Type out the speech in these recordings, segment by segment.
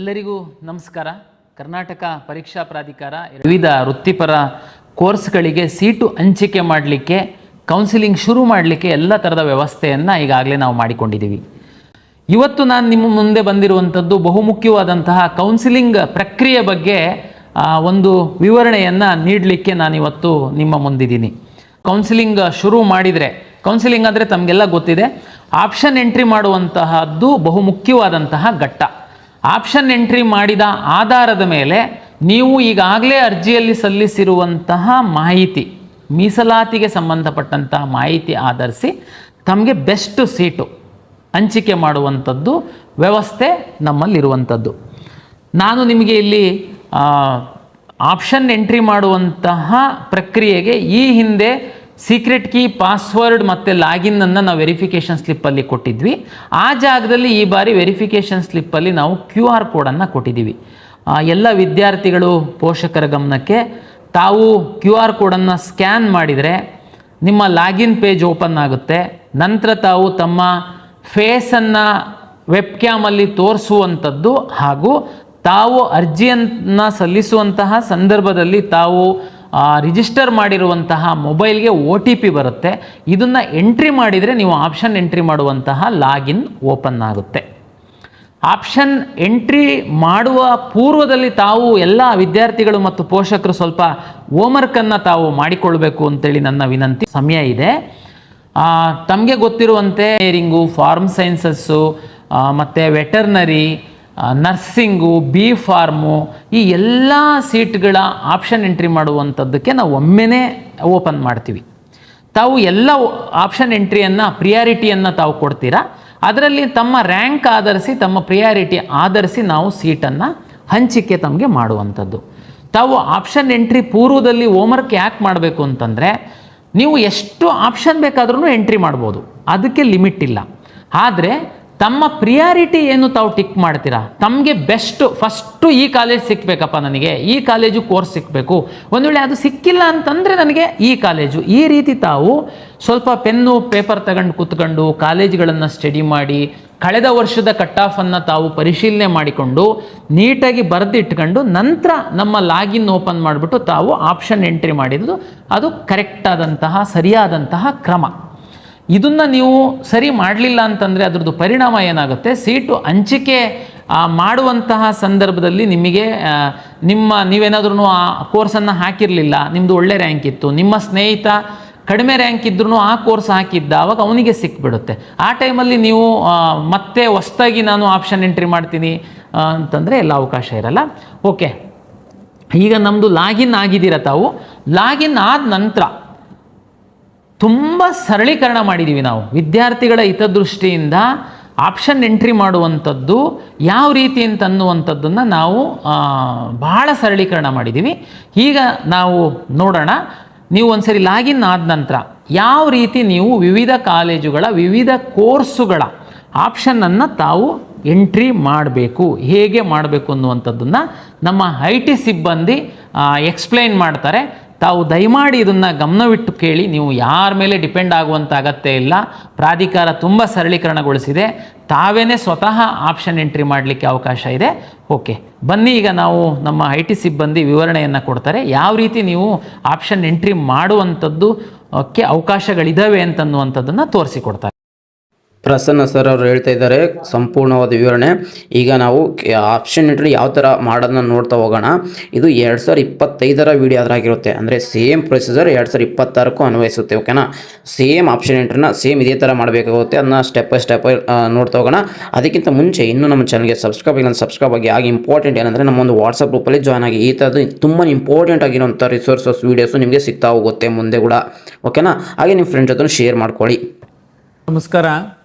ಎಲ್ಲರಿಗೂ ನಮಸ್ಕಾರ. ಕರ್ನಾಟಕ ಪರೀಕ್ಷಾ ಪ್ರಾಧಿಕಾರ ವಿವಿಧ ವೃತ್ತಿಪರ ಕೋರ್ಸ್ಗಳಿಗೆ ಸೀಟು ಹಂಚಿಕೆ ಮಾಡಲಿಕ್ಕೆ, ಕೌನ್ಸಿಲಿಂಗ್ ಶುರು ಮಾಡಲಿಕ್ಕೆ ಎಲ್ಲ ಥರದ ವ್ಯವಸ್ಥೆಯನ್ನು ಈಗಾಗಲೇ ನಾವು ಮಾಡಿಕೊಂಡಿದ್ದೀವಿ. ಇವತ್ತು ನಾನು ನಿಮ್ಮ ಮುಂದೆ ಬಂದಿರುವಂಥದ್ದು ಬಹುಮುಖ್ಯವಾದಂತಹ ಕೌನ್ಸಿಲಿಂಗ್ ಪ್ರಕ್ರಿಯೆ ಬಗ್ಗೆ ಒಂದು ವಿವರಣೆಯನ್ನು ನೀಡಲಿಕ್ಕೆ ನಾನಿವತ್ತು ನಿಮ್ಮ ಮುಂದಿದ್ದೀನಿ. ಕೌನ್ಸಿಲಿಂಗ್ ಶುರು ಮಾಡಿದರೆ, ಕೌನ್ಸಿಲಿಂಗ್ ಅಂದರೆ ತಮಗೆಲ್ಲ ಗೊತ್ತಿದೆ, ಆಪ್ಷನ್ ಎಂಟ್ರಿ ಮಾಡುವಂತಹದ್ದು ಬಹುಮುಖ್ಯವಾದಂತಹ ಘಟ್ಟ. ಆಪ್ಷನ್ ಎಂಟ್ರಿ ಮಾಡಿದ ಆಧಾರದ ಮೇಲೆ ನೀವು ಈಗಾಗಲೇ ಅರ್ಜಿಯಲ್ಲಿ ಸಲ್ಲಿಸಿರುವಂತಹ ಮಾಹಿತಿ, ಮೀಸಲಾತಿಗೆ ಸಂಬಂಧಪಟ್ಟಂತಹ ಮಾಹಿತಿ ಆಧರಿಸಿ ತಮಗೆ ಬೆಸ್ಟ್ ಸೀಟು ಹಂಚಿಕೆ ಮಾಡುವಂಥದ್ದು ವ್ಯವಸ್ಥೆ ನಮ್ಮಲ್ಲಿರುವಂಥದ್ದು. ನಾನು ನಿಮಗೆ ಇಲ್ಲಿ ಆಪ್ಷನ್ ಎಂಟ್ರಿ ಮಾಡುವಂತಹ ಪ್ರಕ್ರಿಯೆಗೆ ಈ ಹಿಂದೆ ಸೀಕ್ರೆಟ್ ಕೀ, ಪಾಸ್ವರ್ಡ್ ಮತ್ತು ಲಾಗಿನ್ನನ್ನು ನಾವು ವೆರಿಫಿಕೇಷನ್ ಸ್ಲಿಪ್ಪಲ್ಲಿ ಕೊಟ್ಟಿದ್ವಿ. ಆ ಜಾಗದಲ್ಲಿ ಈ ಬಾರಿ ವೆರಿಫಿಕೇಷನ್ ಸ್ಲಿಪ್ಪಲ್ಲಿ ನಾವು QR ಕೋಡನ್ನು ಕೊಟ್ಟಿದ್ದೀವಿ. ಎಲ್ಲ ವಿದ್ಯಾರ್ಥಿಗಳು, ಪೋಷಕರ ಗಮನಕ್ಕೆ, ತಾವು QR ಕೋಡನ್ನು ಸ್ಕ್ಯಾನ್ ಮಾಡಿದರೆ ನಿಮ್ಮ ಲಾಗಿನ್ ಪೇಜ್ ಓಪನ್ ಆಗುತ್ತೆ. ನಂತರ ತಾವು ತಮ್ಮ ಫೇಸನ್ನು ವೆಬ್ ಕ್ಯಾಮಲ್ಲಿ ತೋರಿಸುವಂಥದ್ದು ಹಾಗೂ ತಾವು ಅರ್ಜಿಯನ್ನು ಸಲ್ಲಿಸುವಂತಹ ಸಂದರ್ಭದಲ್ಲಿ ತಾವು ರಿಜಿಸ್ಟರ್ ಮಾಡಿರುವಂತಹ ಮೊಬೈಲ್ಗೆ OTP ಬರುತ್ತೆ. ಇದನ್ನು ಎಂಟ್ರಿ ಮಾಡಿದರೆ ನೀವು ಆಪ್ಷನ್ ಎಂಟ್ರಿ ಮಾಡುವಂತಹ ಲಾಗಿನ್ ಓಪನ್ ಆಗುತ್ತೆ. ಆಪ್ಷನ್ ಎಂಟ್ರಿ ಮಾಡುವ ಪೂರ್ವದಲ್ಲಿ ತಾವು ಎಲ್ಲ ವಿದ್ಯಾರ್ಥಿಗಳು ಮತ್ತು ಪೋಷಕರು ಸ್ವಲ್ಪ ಹೋಮ್ವರ್ಕನ್ನು ತಾವು ಮಾಡಿಕೊಳ್ಬೇಕು ಅಂತೇಳಿ ನನ್ನ ವಿನಂತಿ. ಸಮಯ ಇದೆ. ತಮಗೆ ಗೊತ್ತಿರುವಂತೆ ಇಂಜಿನಿಯರಿಂಗು, ಫಾರ್ಮ್ ಸೈನ್ಸಸ್ಸು ಮತ್ತು ವೆಟರ್ನರಿ, ನರ್ಸಿಂಗು, B.Pharm ಈ ಎಲ್ಲ ಸೀಟ್ಗಳ ಆಪ್ಷನ್ ಎಂಟ್ರಿ ಮಾಡುವಂಥದ್ದಕ್ಕೆ ನಾವು ಒಮ್ಮೆನೇ ಓಪನ್ ಮಾಡ್ತೀವಿ. ತಾವು ಎಲ್ಲ ಆಪ್ಷನ್ ಎಂಟ್ರಿಯನ್ನು, ಪ್ರಿಯಾರಿಟಿಯನ್ನು ತಾವು ಕೊಡ್ತೀರಾ. ಅದರಲ್ಲಿ ತಮ್ಮ ರ್ಯಾಂಕ್ ಆಧರಿಸಿ, ತಮ್ಮ ಪ್ರಿಯಾರಿಟಿ ಆಧರಿಸಿ ನಾವು ಸೀಟನ್ನು ಹಂಚಿಕೆ ತಮಗೆ ಮಾಡುವಂಥದ್ದು. ತಾವು ಆಪ್ಷನ್ ಎಂಟ್ರಿ ಪೂರ್ವದಲ್ಲಿ ಹೋಮ್ವರ್ಕ್ ಯಾಕೆ ಮಾಡಬೇಕು ಅಂತಂದರೆ, ನೀವು ಎಷ್ಟು ಆಪ್ಷನ್ ಬೇಕಾದ್ರೂ ಎಂಟ್ರಿ ಮಾಡ್ಬೋದು, ಅದಕ್ಕೆ ಲಿಮಿಟ್ ಇಲ್ಲ. ಆದರೆ ತಮ್ಮ ಪ್ರಿಯಾರಿಟಿ ಏನು ತಾವು ಟಿಕ್ ಮಾಡ್ತೀರಾ, ತಮಗೆ ಫಸ್ಟು ಈ ಕಾಲೇಜ್ ಸಿಕ್ಕಬೇಕಪ್ಪ, ನನಗೆ ಈ ಕಾಲೇಜು ಕೋರ್ಸ್ ಸಿಕ್ಕಬೇಕು, ಒಂದು ವೇಳೆ ಅದು ಸಿಕ್ಕಿಲ್ಲ ಅಂತಂದರೆ ನನಗೆ ಈ ಕಾಲೇಜು, ಈ ರೀತಿ ತಾವು ಸ್ವಲ್ಪ ಪೆನ್ನು ಪೇಪರ್ ತಗೊಂಡು ಕೂತ್ಕೊಂಡು ಕಾಲೇಜುಗಳನ್ನು ಸ್ಟಡಿ ಮಾಡಿ, ಕಳೆದ ವರ್ಷದ ಕಟ್ ಆಫನ್ನು ತಾವು ಪರಿಶೀಲನೆ ಮಾಡಿಕೊಂಡು ನೀಟಾಗಿ ಬರೆದಿಟ್ಕೊಂಡು ನಂತರ ನಮ್ಮ ಲಾಗಿನ್ ಓಪನ್ ಮಾಡಿಬಿಟ್ಟು ತಾವು ಆಪ್ಷನ್ ಎಂಟ್ರಿ ಮಾಡಿದ್ದು ಅದು ಕರೆಕ್ಟಾದಂತಹ, ಸರಿಯಾದಂತಹ ಕ್ರಮ. ಇದನ್ನು ನೀವು ಸರಿ ಮಾಡಲಿಲ್ಲ ಅಂತಂದರೆ ಅದರದ್ದು ಪರಿಣಾಮ ಏನಾಗುತ್ತೆ, ಸೀಟು ಹಂಚಿಕೆ ಮಾಡುವಂತಹ ಸಂದರ್ಭದಲ್ಲಿ ನಿಮಗೆ ನೀವೇನಾದ್ರೂ ಆ ಕೋರ್ಸನ್ನು ಹಾಕಿರಲಿಲ್ಲ, ನಿಮ್ಮದು ಒಳ್ಳೆ ರ್ಯಾಂಕ್ ಇತ್ತು, ನಿಮ್ಮ ಸ್ನೇಹಿತ ಕಡಿಮೆ ರ್ಯಾಂಕ್ ಇದ್ರೂ ಆ ಕೋರ್ಸ್ ಹಾಕಿದ್ದ, ಅವಾಗ ಅವನಿಗೆ ಸಿಕ್ಬಿಡುತ್ತೆ. ಆ ಟೈಮಲ್ಲಿ ನೀವು ಮತ್ತೆ ಹೊಸದಾಗಿ ನಾನು ಆಪ್ಷನ್ ಎಂಟ್ರಿ ಮಾಡ್ತೀನಿ ಅಂತಂದರೆ ಎಲ್ಲ ಅವಕಾಶ ಇರಲ್ಲ. ಓಕೆ, ಈಗ ನಮ್ಮದು ಲಾಗಿನ್ ಆಗಿದ್ದೀರ. ತಾವು ಲಾಗಿನ್ ಆದ ನಂತರ ತುಂಬ ಸರಳೀಕರಣ ಮಾಡಿದ್ದೀವಿ ನಾವು. ವಿದ್ಯಾರ್ಥಿಗಳ ಹಿತದೃಷ್ಟಿಯಿಂದ ಆಪ್ಷನ್ ಎಂಟ್ರಿ ಮಾಡುವಂಥದ್ದು ಯಾವ ರೀತಿ ಅಂತನ್ನುವಂಥದ್ದನ್ನು ನಾವು ಭಾಳ ಸರಳೀಕರಣ ಮಾಡಿದ್ದೀವಿ. ಈಗ ನಾವು ನೋಡೋಣ. ನೀವು ಒಂದ್ಸರಿ ಲಾಗಿನ್ ಆದ ನಂತರ ಯಾವ ರೀತಿ ನೀವು ವಿವಿಧ ಕಾಲೇಜುಗಳ, ವಿವಿಧ ಕೋರ್ಸುಗಳ ಆಪ್ಷನನ್ನು ತಾವು ಎಂಟ್ರಿ ಮಾಡಬೇಕು, ಹೇಗೆ ಮಾಡಬೇಕು ಅನ್ನುವಂಥದ್ದನ್ನು ನಮ್ಮ IT ಸಿಬ್ಬಂದಿ ಎಕ್ಸ್ಪ್ಲೈನ್ ಮಾಡ್ತಾರೆ. ತಾವು ದಯಮಾಡಿ ಇದನ್ನು ಗಮನವಿಟ್ಟು ಕೇಳಿ. ನೀವು ಯಾರ ಮೇಲೆ ಡಿಪೆಂಡ್ ಆಗುವಂಥ ಅಗತ್ಯ ಇಲ್ಲ. ಪ್ರಾಧಿಕಾರ ತುಂಬ ಸರಳೀಕರಣಗೊಳಿಸಿದೆ. ತಾವೇನೇ ಸ್ವತಃ ಆಪ್ಷನ್ ಎಂಟ್ರಿ ಮಾಡಲಿಕ್ಕೆ ಅವಕಾಶ ಇದೆ. ಓಕೆ, ಬನ್ನಿ ಈಗ ನಾವು ನಮ್ಮ IT ಸಿಬ್ಬಂದಿ ವಿವರಣೆಯನ್ನು ಕೊಡ್ತಾರೆ. ಯಾವ ರೀತಿ ನೀವು ಆಪ್ಷನ್ ಎಂಟ್ರಿ ಮಾಡುವಂಥದ್ದು ಅವಕಾಶಗಳಿದ್ದಾವೆ ಅಂತನ್ನುವಂಥದ್ದನ್ನು ತೋರಿಸಿಕೊಡ್ತಾರೆ. ಪ್ರಸನ್ನ ಸರ್ ಅವರು ಹೇಳ್ತಾ ಇದ್ದಾರೆ ಸಂಪೂರ್ಣವಾದ ವಿವರಣೆ. ಈಗ ನಾವು ಆಪ್ಷನ್ ಎಂಟ್ರಿ ಯಾವ ಥರ ಮಾಡೋದನ್ನ ನೋಡ್ತಾ ಹೋಗೋಣ. ಇದು 2025ರ ವಿಡಿಯೋ ಆಗಿರುತ್ತೆ, ಅಂದರೆ ಸೇಮ್ ಪ್ರೊಸೀಜರ್ 2026ಕ್ಕೂ ಅನ್ವಯಿಸುತ್ತೆ. ಓಕೆನಾ, ಸೇಮ್ ಆಪ್ಷನ್ ಎಂಟ್ರಿನ ಸೇಮ್ ಇದೇ ಥರ ಮಾಡಬೇಕಾಗುತ್ತೆ. ಅದನ್ನ ಸ್ಟೆಪ್ ಬೈ ಸ್ಟೆಪ್ ನೋಡ್ತಾ ಹೋಗೋಣ. ಅದಕ್ಕಿಂತ ಮುಂಚೆ ಇನ್ನೂ ನಮ್ಮ ಚಾನಲ್ಗೆ ಸಬ್ಸ್ಕ್ರೈಬ್ ಆಗಿ ಆಗಿ ಇಂಪಾರ್ಟೆಂಟ್ ಏನಂದರೆ ನಮ್ಮೊಂದು ವಾಟ್ಸಪ್ ಗ್ರೂಪಲ್ಲಿ ಜಾಯ್ನ್ ಆಗಿ. ಈ ಥರದ್ದು ತುಂಬ ಇಂಪಾರ್ಟೆಂಟ್ ಆಗಿರೋಂಥ ರಿಸೋರ್ಸಸ್ ವೀಡಿಯೋಸು ನಿಮಗೆ ಸಿಗ್ತಾ ಹೋಗುತ್ತೆ ಮುಂದೆ ಕೂಡ. ಓಕೆನಾ, ಹಾಗೆ ನಿಮ್ಮ ಫ್ರೆಂಡ್ ಜೊತೆ ಶೇರ್ ಮಾಡ್ಕೊಳ್ಳಿ. ನಮಸ್ಕಾರ.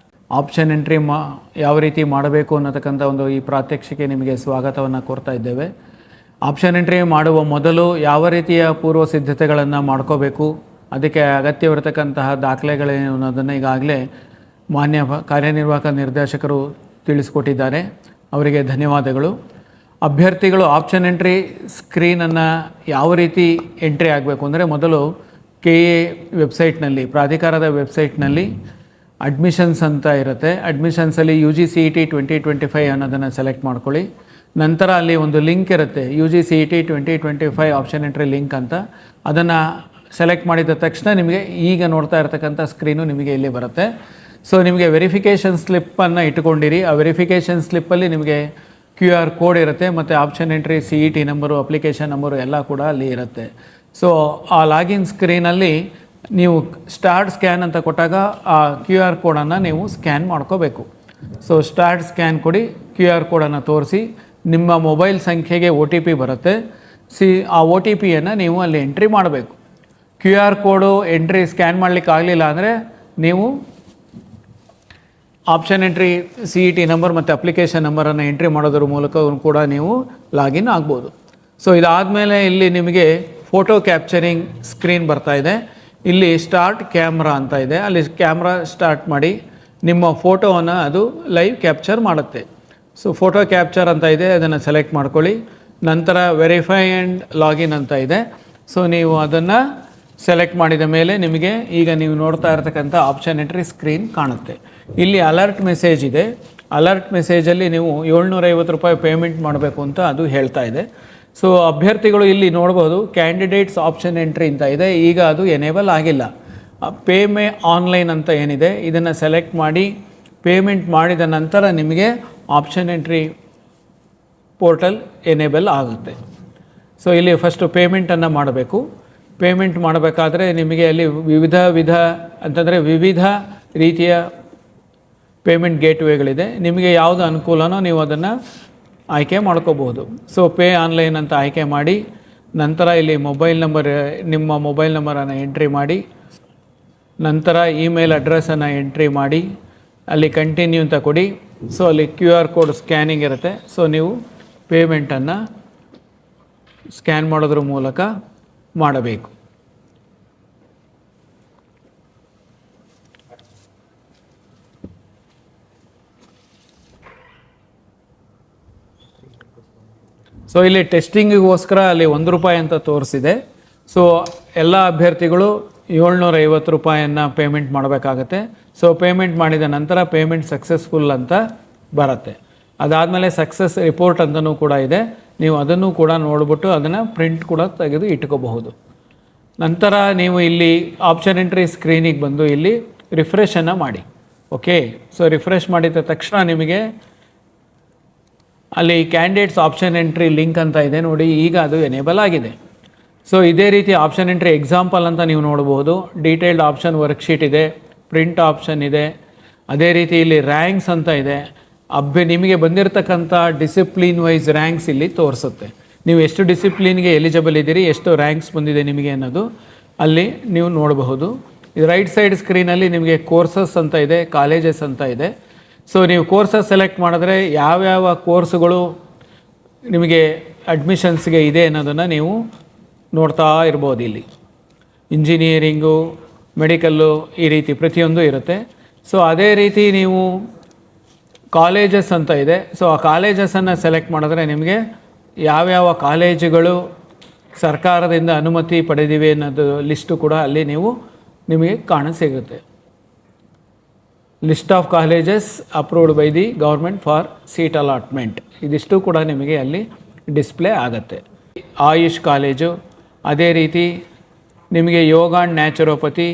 ಆಪ್ಷನ್ ಎಂಟ್ರಿ ಯಾವ ರೀತಿ ಮಾಡಬೇಕು ಅನ್ನತಕ್ಕಂಥ ಈ ಪ್ರಾತ್ಯಕ್ಷಿಕೆ ನಿಮಗೆ ಸ್ವಾಗತವನ್ನು ಕೋರ್ತಾ ಇದ್ದೇವೆ. ಆಪ್ಷನ್ ಎಂಟ್ರಿ ಮಾಡುವ ಮೊದಲು ಯಾವ ರೀತಿಯ ಪೂರ್ವ ಸಿದ್ಧತೆಗಳನ್ನು ಮಾಡ್ಕೋಬೇಕು, ಅದಕ್ಕೆ ಅಗತ್ಯವಿರತಕ್ಕಂತಹ ದಾಖಲೆಗಳೇನು ಅನ್ನೋದನ್ನು ಈಗಾಗಲೇ ಮಾನ್ಯ ಕಾರ್ಯನಿರ್ವಾಹಕ ನಿರ್ದೇಶಕರು ತಿಳಿಸಿಕೊಟ್ಟಿದ್ದಾರೆ. ಅವರಿಗೆ ಧನ್ಯವಾದಗಳು. ಅಭ್ಯರ್ಥಿಗಳು ಆಪ್ಷನ್ ಎಂಟ್ರಿ ಸ್ಕ್ರೀನನ್ನು ಯಾವ ರೀತಿ ಎಂಟ್ರಿ ಆಗಬೇಕು ಅಂದರೆ, ಮೊದಲು KA ವೆಬ್ಸೈಟ್ನಲ್ಲಿ, ಪ್ರಾಧಿಕಾರದ ವೆಬ್ಸೈಟ್ನಲ್ಲಿ ಅಡ್ಮಿಷನ್ಸ್ ಅಂತ ಇರುತ್ತೆ. ಅಡ್ಮಿಷನ್ಸಲ್ಲಿ UG CET 2025 ಅನ್ನೋದನ್ನು ಸೆಲೆಕ್ಟ್ ಮಾಡ್ಕೊಳ್ಳಿ. ನಂತರ ಅಲ್ಲಿ ಒಂದು ಲಿಂಕ್ ಇರುತ್ತೆ UGCET 2025 ಆಪ್ಷನ್ ಎಂಟ್ರಿ ಲಿಂಕ್ ಅಂತ. ಅದನ್ನು ಸೆಲೆಕ್ಟ್ ಮಾಡಿದ ತಕ್ಷಣ ನಿಮಗೆ ಈಗ ನೋಡ್ತಾ ಇರತಕ್ಕಂಥ ಸ್ಕ್ರೀನು ನಿಮಗೆ ಇಲ್ಲಿ ಬರುತ್ತೆ. ಸೊ ನಿಮಗೆ ವೆರಿಫಿಕೇಷನ್ ಸ್ಲಿಪ್ಪನ್ನು ಇಟ್ಕೊಂಡಿರಿ. ಆ ವೆರಿಫಿಕೇಷನ್ ಸ್ಲಿಪ್ಪಲ್ಲಿ ನಿಮಗೆ QR ಕೋಡ್ ಇರುತ್ತೆ ಮತ್ತು option entry CET number, application number ಎಲ್ಲ ಕೂಡ ಅಲ್ಲಿ ಇರುತ್ತೆ. ಸೊ ಆ ಲಾಗಿನ್ ಸ್ಕ್ರೀನಲ್ಲಿ ನೀವು ಸ್ಟಾರ್ಟ್ ಸ್ಕ್ಯಾನ್ ಅಂತ ಕೊಟ್ಟಾಗ ಆ QR ಕೋಡನ್ನು ನೀವು ಸ್ಕ್ಯಾನ್ ಮಾಡ್ಕೋಬೇಕು. ಸೊ ಸ್ಟಾರ್ಟ್ ಸ್ಕ್ಯಾನ್ ಕೊಡಿ, QR ಕೋಡನ್ನು ತೋರಿಸಿ, ನಿಮ್ಮ ಮೊಬೈಲ್ ಸಂಖ್ಯೆಗೆ OTP ಬರುತ್ತೆ. ಆ OTPಯನ್ನು ನೀವು ಅಲ್ಲಿ ಎಂಟ್ರಿ ಮಾಡಬೇಕು. QR ಕೋಡು ಎಂಟ್ರಿ ಸ್ಕ್ಯಾನ್ ಮಾಡಲಿಕ್ಕೆ ಆಗಲಿಲ್ಲ ಅಂದರೆ ನೀವು ಆಪ್ಷನ್ ಎಂಟ್ರಿ CET ನಂಬರ್ ಮತ್ತು ಅಪ್ಲಿಕೇಶನ್ ನಂಬರನ್ನು ಎಂಟ್ರಿ ಮಾಡೋದ್ರ ಮೂಲಕ ಕೂಡ ನೀವು ಲಾಗಿನ್ ಆಗ್ಬೋದು. ಸೊ ಇದಾದಮೇಲೆ ಇಲ್ಲಿ ನಿಮಗೆ ಫೋಟೋ ಕ್ಯಾಪ್ಚರಿಂಗ್ ಸ್ಕ್ರೀನ್ ಬರ್ತಾ ಇದೆ. ಇಲ್ಲಿ ಸ್ಟಾರ್ಟ್ ಕ್ಯಾಮ್ರಾ ಅಂತ ಇದೆ, ಅಲ್ಲಿ ಕ್ಯಾಮ್ರಾ ಸ್ಟಾರ್ಟ್ ಮಾಡಿ ನಿಮ್ಮ ಫೋಟೋವನ್ನು ಅದು ಲೈವ್ ಕ್ಯಾಪ್ಚರ್ ಮಾಡುತ್ತೆ. ಸೊ ಫೋಟೋ ಕ್ಯಾಪ್ಚರ್ ಅಂತ ಇದೆ, ಅದನ್ನು ಸೆಲೆಕ್ಟ್ ಮಾಡ್ಕೊಳ್ಳಿ. ನಂತರ ವೆರಿಫೈ ಆ್ಯಂಡ್ ಲಾಗಿನ್ ಅಂತ ಇದೆ. ಸೊ ನೀವು ಅದನ್ನು ಸೆಲೆಕ್ಟ್ ಮಾಡಿದ ಮೇಲೆ ನಿಮಗೆ ಈಗ ನೀವು ನೋಡ್ತಾ ಇರತಕ್ಕಂಥ ಆಪ್ಷನ್ ಎಂಟ್ರಿ ಸ್ಕ್ರೀನ್ ಕಾಣುತ್ತೆ. ಇಲ್ಲಿ ಅಲರ್ಟ್ ಮೆಸೇಜ್ ಇದೆ. ಅಲರ್ಟ್ ಮೆಸೇಜಲ್ಲಿ ನೀವು 750 ರೂಪಾಯಿ ಪೇಮೆಂಟ್ ಮಾಡಬೇಕು ಅಂತ ಅದು ಹೇಳ್ತಾ ಇದೆ. ಸೊ ಅಭ್ಯರ್ಥಿಗಳು ಇಲ್ಲಿ ನೋಡ್ಬೋದು ಕ್ಯಾಂಡಿಡೇಟ್ಸ್ ಆಪ್ಷನ್ ಎಂಟ್ರಿ ಅಂತ ಇದೆ, ಈಗ ಅದು ಎನೇಬಲ್ ಆಗಿಲ್ಲ. ಪೇ ಆನ್ಲೈನ್ ಅಂತ ಏನಿದೆ ಇದನ್ನು ಸೆಲೆಕ್ಟ್ ಮಾಡಿ ಪೇಮೆಂಟ್ ಮಾಡಿದ ನಂತರ ನಿಮಗೆ ಆಪ್ಷನ್ ಎಂಟ್ರಿ ಪೋರ್ಟಲ್ ಎನೇಬಲ್ ಆಗುತ್ತೆ. ಸೊ ಇಲ್ಲಿ ಫಸ್ಟು ಪೇಮೆಂಟನ್ನು ಮಾಡಬೇಕು. ಪೇಮೆಂಟ್ ಮಾಡಬೇಕಾದ್ರೆ ನಿಮಗೆ ಅಲ್ಲಿ ವಿವಿಧ ರೀತಿಯ ಪೇಮೆಂಟ್ ಗೇಟ್ವೇಗಳಿದೆ. ನಿಮಗೆ ಯಾವುದು ಅನುಕೂಲನೋ ನೀವು ಅದನ್ನು ಆಯ್ಕೆ ಮಾಡ್ಕೋಬಹುದು. ಸೊ ಪೇ ಆನ್ಲೈನ್ ಅಂತ ಆಯ್ಕೆ ಮಾಡಿ ನಂತರ ಇಲ್ಲಿ ನಿಮ್ಮ ಮೊಬೈಲ್ ನಂಬರನ್ನು ಎಂಟ್ರಿ ಮಾಡಿ, ನಂತರ ಇಮೇಲ್ ಅಡ್ರೆಸ್ಸನ್ನು ಎಂಟ್ರಿ ಮಾಡಿ, ಅಲ್ಲಿ ಕಂಟಿನ್ಯೂ ಅಂತ ಕೊಡಿ. ಸೊ ಅಲ್ಲಿ QR ಕೋಡ್ ಸ್ಕ್ಯಾನಿಂಗ್ ಇರುತ್ತೆ. ಸೊ ನೀವು ಪೇಮೆಂಟನ್ನು ಸ್ಕ್ಯಾನ್ ಮಾಡೋದ್ರ ಮೂಲಕ ಮಾಡಬೇಕು. ಸೊ ಇಲ್ಲಿ ಟೆಸ್ಟಿಂಗಿಗೋಸ್ಕರ ಅಲ್ಲಿ 1 ರೂಪಾಯಿ ಅಂತ ತೋರಿಸಿದೆ. ಸೊ ಎಲ್ಲ ಅಭ್ಯರ್ಥಿಗಳು 750 ರೂಪಾಯಿಯನ್ನು ಪೇಮೆಂಟ್ ಮಾಡಬೇಕಾಗತ್ತೆ. ಸೊ ಪೇಮೆಂಟ್ ಮಾಡಿದ ನಂತರ ಪೇಮೆಂಟ್ ಸಕ್ಸಸ್ಫುಲ್ ಅಂತ ಬರುತ್ತೆ. ಅದಾದಮೇಲೆ ಸಕ್ಸಸ್ ರಿಪೋರ್ಟ್ ಅಂತಲೂ ಕೂಡ ಇದೆ, ನೀವು ಅದನ್ನು ಕೂಡ ನೋಡಿಬಿಟ್ಟು ಅದನ್ನು ಪ್ರಿಂಟ್ ಕೂಡ ತೆಗೆದು ಇಟ್ಕೋಬಹುದು. ನಂತರ ನೀವು ಇಲ್ಲಿ ಆಪ್ಷನ್ ಎಂಟ್ರಿ ಸ್ಕ್ರೀನಿಗೆ ಬಂದು ಇಲ್ಲಿ ರಿಫ್ರೆಶನ್ನು ಮಾಡಿ. ಓಕೆ, ಸೊ ರಿಫ್ರೆಶ್ ಮಾಡಿದ ತಕ್ಷಣ ನಿಮಗೆ ಅಲ್ಲಿ ಕ್ಯಾಂಡಿಡೇಟ್ಸ್ ಆಪ್ಷನ್ ಎಂಟ್ರಿ ಲಿಂಕ್ ಅಂತ ಇದೆ ನೋಡಿ, ಈಗ ಅದು ಎನೇಬಲ್ ಆಗಿದೆ. ಸೊ ಇದೇ ರೀತಿ ಆಪ್ಷನ್ ಎಂಟ್ರಿ ಎಕ್ಸಾಂಪಲ್ ಅಂತ ನೀವು ನೋಡ್ಬೋದು. ಡೀಟೇಲ್ಡ್ ಆಪ್ಷನ್ ವರ್ಕ್ಶೀಟ್ ಇದೆ, ಪ್ರಿಂಟ್ ಆಪ್ಷನ್ ಇದೆ, ಅದೇ ರೀತಿ ಇಲ್ಲಿ ರ್ಯಾಂಕ್ಸ್ ಅಂತ ಇದೆ. ನಿಮಗೆ ಬಂದಿರತಕ್ಕಂಥ ಡಿಸಿಪ್ಲಿನ್ ವೈಸ್ ರ್ಯಾಂಕ್ಸ್ ಇಲ್ಲಿ ತೋರಿಸುತ್ತೆ. ನೀವು ಎಷ್ಟು ಡಿಸಿಪ್ಲಿನ್ಗೆ ಎಲಿಜಿಬಲ್ ಇದ್ದೀರಿ, ಎಷ್ಟು ರ್ಯಾಂಕ್ಸ್ ಬಂದಿದೆ ನಿಮಗೆ ಅನ್ನೋದು ಅಲ್ಲಿ ನೀವು ನೋಡಬಹುದು. ರೈಟ್ ಸೈಡ್ ಸ್ಕ್ರೀನಲ್ಲಿ ನಿಮಗೆ ಕೋರ್ಸಸ್ ಅಂತ ಇದೆ, ಕಾಲೇಜಸ್ ಅಂತ ಇದೆ. ಸೊ ನೀವು ಕೋರ್ಸಸ್ ಸೆಲೆಕ್ಟ್ ಮಾಡಿದ್ರೆ ಯಾವ್ಯಾವ ಕೋರ್ಸ್ಗಳು ನಿಮಗೆ ಅಡ್ಮಿಷನ್ಸ್ಗೆ ಇದೆ ಅನ್ನೋದನ್ನು ನೀವು ನೋಡ್ತಾ ಇರ್ಬೋದು. ಇಲ್ಲಿ ಇಂಜಿನಿಯರಿಂಗು, ಮೆಡಿಕಲ್ಲು, ಈ ರೀತಿ ಪ್ರತಿಯೊಂದು ಇರುತ್ತೆ. ಸೊ ಅದೇ ರೀತಿ ನೀವು ಕಾಲೇಜಸ್ ಅಂತ ಇದೆ. ಸೊ ಆ ಕಾಲೇಜಸನ್ನು ಸೆಲೆಕ್ಟ್ ಮಾಡಿದ್ರೆ ನಿಮಗೆ ಯಾವ್ಯಾವ ಕಾಲೇಜುಗಳು ಸರ್ಕಾರದಿಂದ ಅನುಮತಿ ಪಡೆದಿವೆ ಅನ್ನೋದು ಲಿಸ್ಟು ಕೂಡ ಅಲ್ಲಿ ನಿಮಗೆ ಕಾಣಸಿಗುತ್ತೆ. List of colleges approved by the government for seat allotment, ಇದಿಷ್ಟು ಕೂಡ ನಿಮಗೆ ಅಲ್ಲಿ ಡಿಸ್ಪ್ಲೇ ಆಗುತ್ತೆ. ಆಯುಷ್ ಕಾಲೇಜು, ಅದೇ ರೀತಿ ನಿಮಗೆ ಯೋಗ ಆ್ಯಂಡ್ ನ್ಯಾಚುರೋಪತಿ